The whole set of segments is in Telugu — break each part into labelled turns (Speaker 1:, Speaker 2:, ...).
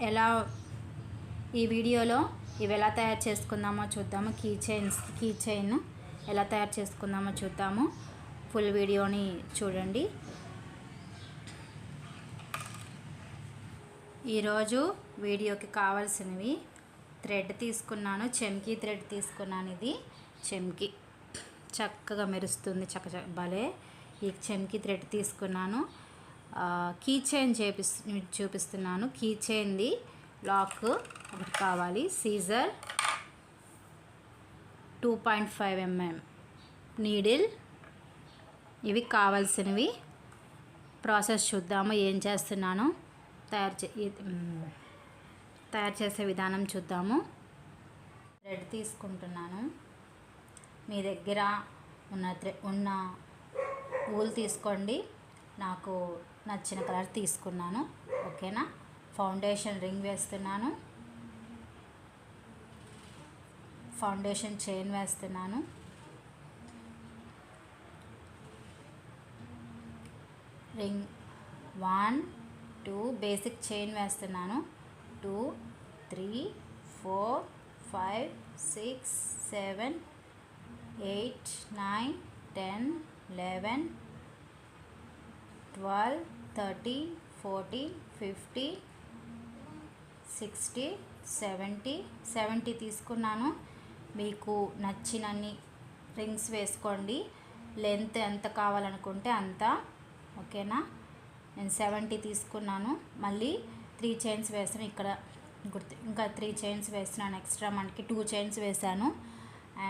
Speaker 1: ఎలా ఈ వీడియోలో ఇవి ఎలా తయారు చేసుకుందామో చూద్దాము. కీ చైన్ ఎలా తయారు చేసుకుందామో చూద్దాము. ఫుల్ వీడియోని చూడండి. ఈరోజు వీడియోకి కావాల్సినవి థ్రెడ్ తీసుకున్నాను, చెమ్కీ థ్రెడ్ తీసుకున్నాను. ఇది చెమ్కీ చక్కగా మెరుస్తుంది, భలే. ఈ చెమ్కీ థ్రెడ్ తీసుకున్నాను. కీ చైన్ చూపిస్తున్నాను. కీ చైన్ది లాక్ ఒకటి కావాలి. సీజర్, 2.5 mm నీడిల్, ఇవి కావాల్సినవి. ప్రాసెస్ చూద్దాము. ఏం చేస్తున్నాను, తయారు చేసే విధానం చూద్దాము. థ్రెడ్ తీసుకుంటున్నాను. మీ దగ్గర ఉన్న వూల్ తీసుకోండి. నాకు నచ్చిన కలర్ తీసుకున్నాను. ఓకేనా. ఫౌండేషన్ రింగ్ వేస్తున్నాను. ఫౌండేషన్ చైన్ వేస్తున్నాను. రింగ్ 1 2 బేసిక్ చైన్ వేస్తున్నాను. 2 3 4 5 6 7 8 9 10 11 12 13 14 15 16 70 తీసుకున్నాను. మీకు నచ్చినన్ని రింగ్స్ వేసుకోండి. లెంత్ ఎంత కావాలనుకుంటే అంత. ఓకేనా. నేను 70 తీసుకున్నాను. మళ్ళీ 3 చైన్స్ వేస్తాను. ఇక్కడ ఇంకా 3 చైన్స్ వేస్తున్నాను. ఎక్స్ట్రా మనకి 2 చైన్స్ వేసాను.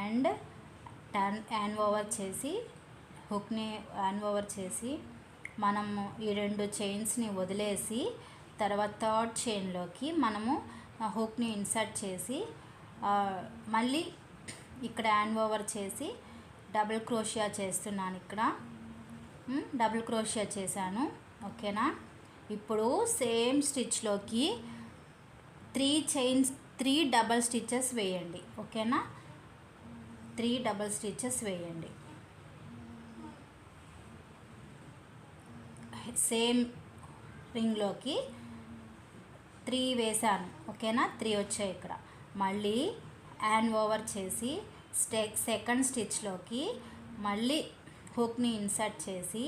Speaker 1: అండ్ హ్యాండ్ ఓవర్ చేసి, హుక్ని హ్యాండ్ ఓవర్ చేసి మనము ఈ 2 చైన్స్ని వదిలేసి తర్వాత థర్డ్ చైన్లోకి మనము హుక్ని ఇన్సర్ట్ చేసి మళ్ళీ ఇక్కడ హ్యాండ్ ఓవర్ చేసి డబుల్ క్రోషియా చేస్తున్నాను. ఇక్కడ డబుల్ క్రోషియా చేశాను. ఓకేనా. ఇప్పుడు సేమ్ స్టిచ్లోకి 3 డబల్ స్టిచెస్ వేయండి. ఓకేనా. 3 డబల్ స్టిచెస్ వేయండి. సేమ్ రింగ్లోకి 3 వేసాను. ఓకేనా. 3 వచ్చాయి ఇక్కడ. మళ్ళీ హ్యాండ్ ఓవర్ చేసి సెకండ్ స్టిచ్లోకి మళ్ళీ హుక్ని ఇన్సర్ట్ చేసి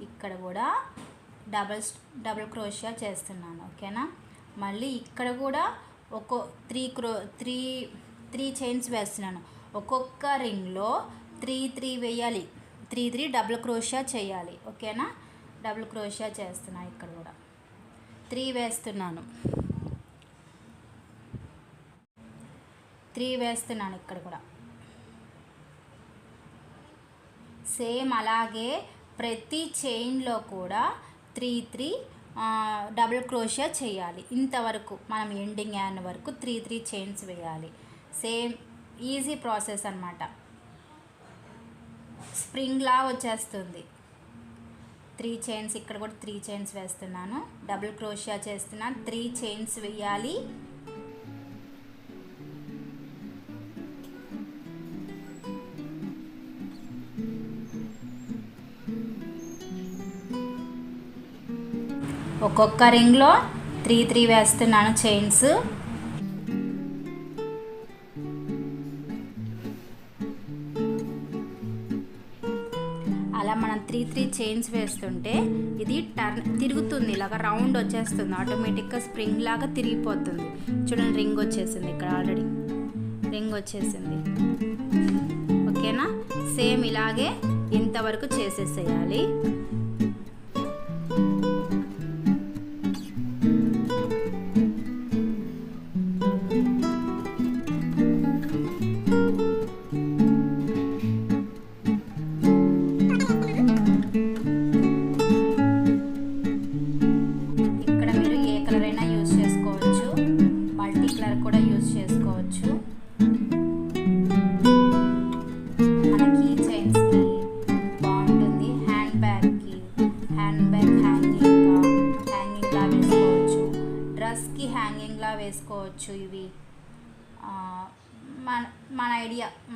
Speaker 1: ఇక్కడ కూడా డబుల్ క్రోషియా చేస్తున్నాను. ఓకేనా. మళ్ళీ ఇక్కడ కూడా 3 చైన్స్ వేస్తున్నాను. ఒక్కొక్క రింగ్లో 3 వేయాలి. 3 డబుల్ క్రోషియా చేయాలి. ఓకేనా. డబుల్ క్రోషియా చేస్తున్నాను. ఇక్కడ కూడా 3 వేస్తున్నాను. 3 వేస్తున్నాను. ఇక్కడ కూడా సేమ్ అలాగే ప్రతి చైన్లో కూడా 3 డబుల్ క్రోషియా చేయాలి. ఇంతవరకు మనం ఎండింగ్ హ్యాండ్ వరకు 3 చైన్స్ వేయాలి. సేమ్ ఈజీ ప్రాసెస్ అన్నమాట. స్ప్రింగ్లా వచ్చేస్తుంది. 3 చైన్స్ ఇక్కడ కూడా 3 చైన్స్ వేస్తున్నాను. డబుల్ క్రోషియా చేస్తున్నాను. 3 చైన్స్ వేయాలి. ఒక్కొక్క రింగ్లో 3 వేస్తున్నాను చైన్స్. అలా మనం 3 చైన్స్ వేస్తుంటే ఇది తిరుగుతుంది. ఇలాగ రౌండ్ వచ్చేస్తుంది. ఆటోమేటిక్గా స్ప్రింగ్ లాగా తిరిగిపోతుంది. చూడండి, రింగ్ వచ్చేసింది. ఇక్కడ ఆల్రెడీ రింగ్ వచ్చేసింది. ఓకేనా. సేమ్ ఇలాగే ఇంతవరకు చేసేసేయాలి. కూడా యూజ్ చేసుకోవచ్చు. మన కీ చైన్స్కి బాగుంటుంది. హ్యాండ్ బ్యాగ్ హ్యాంగింగ్లా వేసుకోవచ్చు. డ్రెస్కి హ్యాంగింగ్లా వేసుకోవచ్చు. ఇవి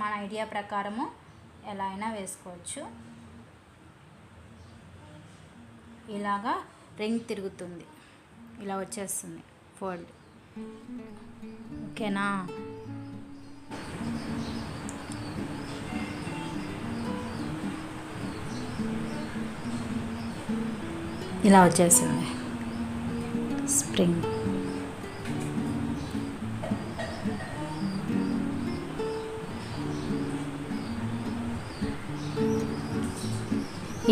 Speaker 1: మన ఐడియా ప్రకారము ఎలా అయినా వేసుకోవచ్చు. ఇలాగా రింగ్ తిరుగుతుంది, ఇలా వచ్చేస్తుంది ఫోల్డ్. ఓకేనా. ఇలా వచ్చేసింది స్ప్రింగ్.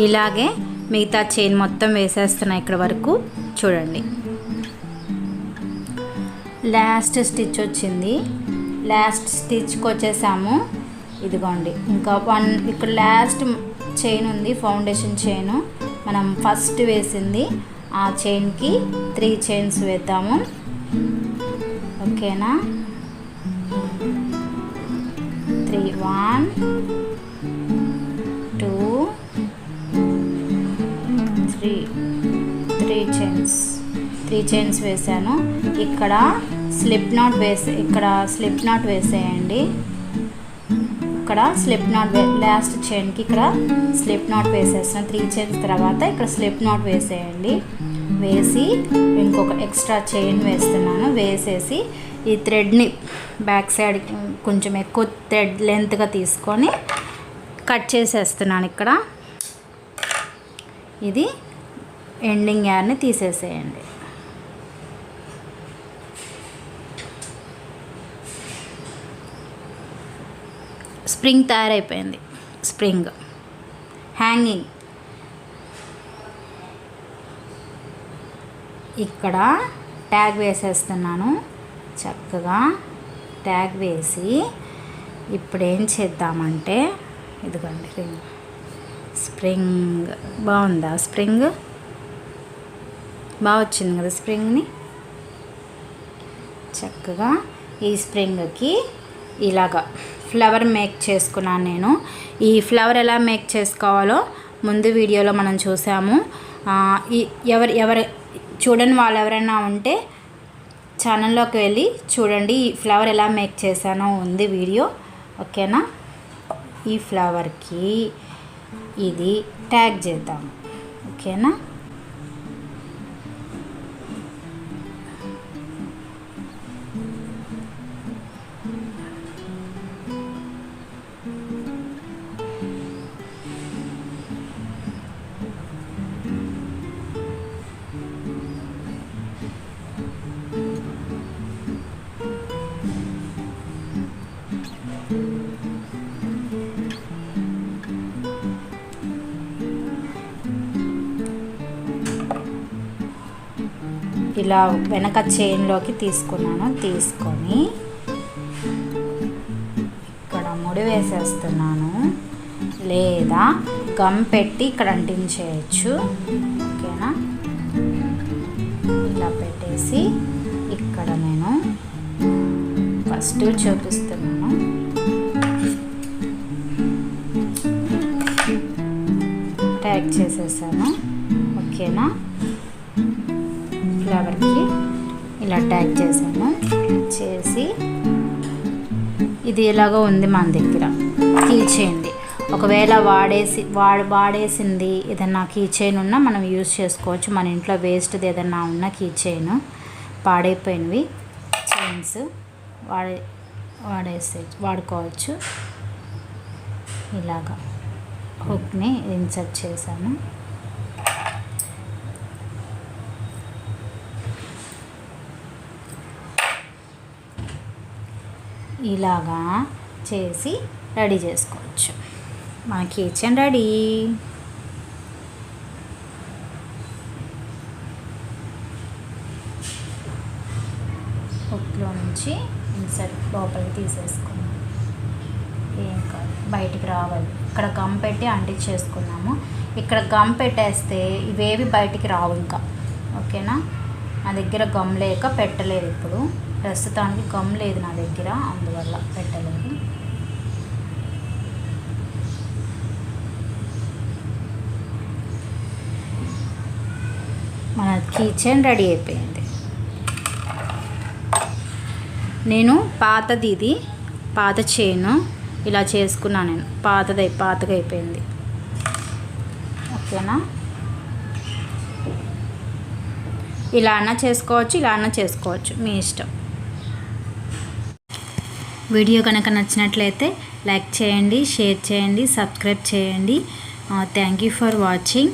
Speaker 1: ఇలాగే మిగతా చైన్ మొత్తం వేసేస్తున్నా ఇక్కడ వరకు. చూడండి, లాస్ట్ స్టిచ్ వచ్చింది. లాస్ట్ స్టిచ్కి వచ్చేసాము. ఇదిగోండి, ఇంకా ఇక్కడ లాస్ట్ చైన్ ఉంది, ఫౌండేషన్ చైన్. మనం ఫస్ట్ వేసింది ఆ చైన్కి 3 చైన్స్ వేద్దాము. ఓకేనా. 3 1 2 3 3 చైన్స్ వేసాను. ఇక్కడ స్లిప్ నాట్ వేసేయండి. ఇక్కడ స్లిప్ నాట్ లాస్ట్ చైన్కి ఇక్కడ స్లిప్ నాట్ వేసేస్తాను. 3 చైన్స్ తర్వాత ఇక్కడ స్లిప్ నాట్ వేసేయండి. వేసి ఇంకొక ఎక్స్ట్రా చైన్ వేస్తున్నాను. వేసేసి ఈ థ్రెడ్ని బ్యాక్ సైడ్ కొంచెం ఎక్కువ థ్రెడ్ లెంత్గా తీసుకొని కట్ చేసేస్తున్నాను. ఇక్కడ ఇది ఎండింగ్ యార్ని తీసేసేయండి. స్ప్రింగ్ తయారైపోయింది. Spring hanging. ఇక్కడ ట్యాగ్ వేసేస్తున్నాను. చక్కగా ట్యాగ్ వేసి ఇప్పుడు ఏం చేద్దామంటే, ఇదిగోండి రింగ్. స్ప్రింగ్ బాగుందా? స్ప్రింగ్ బాగా వచ్చింది కదా. స్ప్రింగ్ని చక్కగా ఈ స్ప్రింగ్కి ఇలాగా ఫ్లవర్ మేక్ చేసుకున్నాను నేను. ఈ ఫ్లవర్ ఎలా మేక్ చేసుకోవాలో ముందు వీడియోలో మనం చూసాము. ఎవరు చూడని వాళ్ళు ఎవరైనా ఉంటే ఛానల్లోకి వెళ్ళి చూడండి. ఈ ఫ్లవర్ ఎలా మేక్ చేశానో ఉంది వీడియో. ఓకేనా. ఈ ఫ్లవర్కి ఇది ట్యాగ్ చేద్దాం. ఓకేనా. ఇలా వెనక చైన్లోకి తీసుకున్నాను. తీసుకొని ఇక్కడ ముడి వేసేస్తున్నాను, లేదా గమ్ పెట్టి ఇక్కడ అంటించేయచ్చు. ఓకేనా. ఇలా పెట్టేసి ఇక్కడ నేను ఫస్ట్ చూపిస్తున్నాను. ట్యాగ్ చేసేసాను. ఓకేనా. ఫ్లవర్కి ఇలా ట్యాగ్ చేసాను. చేసి ఇది ఎలాగో ఉంది మన దగ్గర కీ చైన్ది. ఒకవేళ వాడేసింది ఏదన్నా కీ చైన్ ఉన్నా మనం యూజ్ చేసుకోవచ్చు. మన ఇంట్లో వేస్ట్ది ఏదన్నా ఉన్న కీ చైన్, పాడైపోయినవి చైన్స్ వాడుకోవచ్చు. ఇలాగా హుక్ని ఇన్సర్ట్ చేశాను. ఇలాగా చేసి రెడీ చేసుకోవచ్చు. మన కీ చైన్ రెడీ. హుక్లో నుంచి ఇన్సర్ట్ లోపలికి తీసేసుకున్నాం. ఏం కాదు, బయటికి రావాలి. ఇక్కడ గమ్ పెట్టి అంటించేసుకున్నాము. ఇక్కడ గమ్ పెట్టేస్తే ఇవేవి బయటికి రావు ఇంకా. ఓకేనా. నా దగ్గర గమ్ లేక పెట్టలేదు. ఇప్పుడు ప్రస్తుతానికి గమ్ లేదు నా దగ్గర, అందువల్ల పెట్టలేదు. మన కీ చైన్ రెడీ అయిపోయింది. నేను పాతది, పాత చైన్ ఇలా చేసుకున్నాను నేను. పాతగా అయిపోయింది. ఓకేనా. ఇలా అన్నా చేసుకోవచ్చు, ఇలా అన్నా చేసుకోవచ్చు, మీ ఇష్టం. వీడియో కనుక నచ్చినట్లయితే లైక్ చేయండి, షేర్ చేయండి, సబ్స్క్రైబ్ చేయండి. Thank you for watching.